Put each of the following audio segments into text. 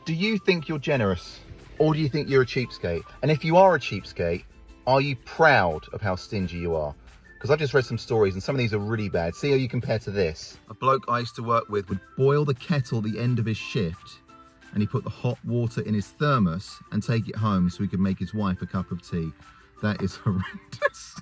Do you think you're generous, or do you think you're a cheapskate? And if you are a cheapskate, are you proud of how stingy you are? Because I've just read some stories and some of these are really bad. See how you compare to this. A bloke I used to work with would boil the kettle at the end of his shift, and he put the hot water in his thermos and take it home so he could make his wife a cup of tea. That is horrendous.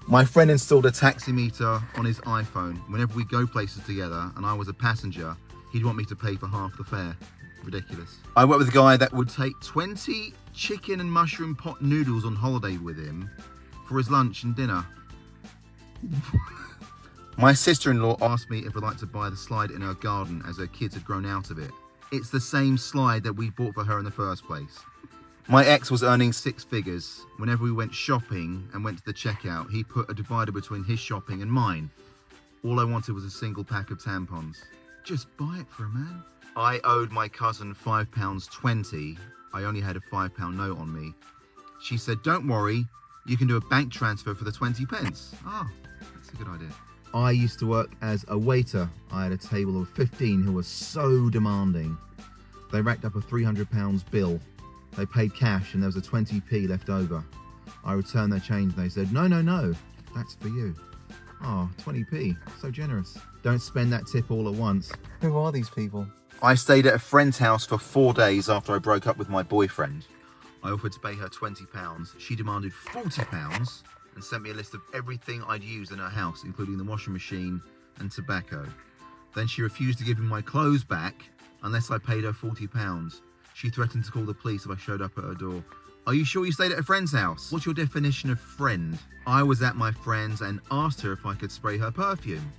My friend installed a taximeter on his iPhone. Whenever we go places together and I was a passenger, he'd want me to pay for half the fare. Ridiculous. I worked with a guy that would take 20 chicken and mushroom pot noodles on holiday with him for his lunch and dinner. My sister-in-law asked me if I'd like to buy the slide in her garden as her kids had grown out of it. It's the same slide that we bought for her in the first place. My ex was earning 6 figures. Whenever we went shopping and went to the checkout, he put a divider between his shopping and mine. All I wanted was a single pack of tampons. Just buy it for a man. I owed my cousin £5.20. I only had a £5 note on me. She said, don't worry, you can do a bank transfer for the 20 pence. Ah, that's a good idea. I used to work as a waiter. I had a table of 15 who were so demanding. They racked up a £300 bill. They paid cash and there was a 20p left over. I returned their change and they said, no, that's for you. Oh, 20p, so generous. Don't spend that tip all at once. Who are these people? I stayed at a friend's house for 4 days after I broke up with my boyfriend. I offered to pay her £20. She demanded £40 and sent me a list of everything I'd used in her house, including the washing machine and tobacco. Then she refused to give me my clothes back unless I paid her £40. She threatened to call the police if I showed up at her door. Are you sure you stayed at a friend's house? What's your definition of friend? I was at my friend's and asked her if I could spray her perfume.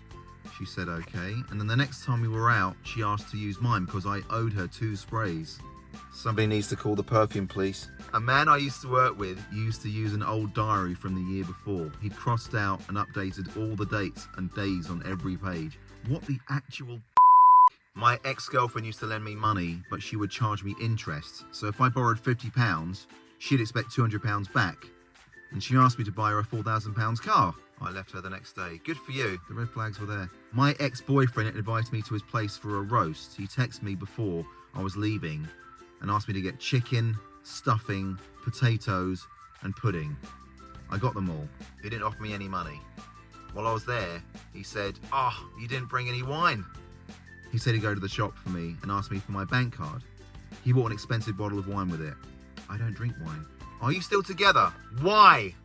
She said okay, and then the next time we were out, she asked to use mine because I owed her 2 sprays. Somebody needs to call the perfume police. A man I used to work with used to use an old diary from the year before. He crossed out and updated all the dates and days on every page. What the actual My ex-girlfriend used to lend me money, but she would charge me interest. So if I borrowed £50, she'd expect £200 back. And she asked me to buy her a £4,000 car. I left her the next day. Good for you. The red flags were there. My ex-boyfriend invited me to his place for a roast. He texted me before I was leaving and asked me to get chicken, stuffing, potatoes, and pudding. I got them all. He didn't offer me any money. While I was there, he said, you didn't bring any wine. He said he'd go to the shop for me and asked me for my bank card. He bought an expensive bottle of wine with it. I don't drink wine. Are you still together? Why?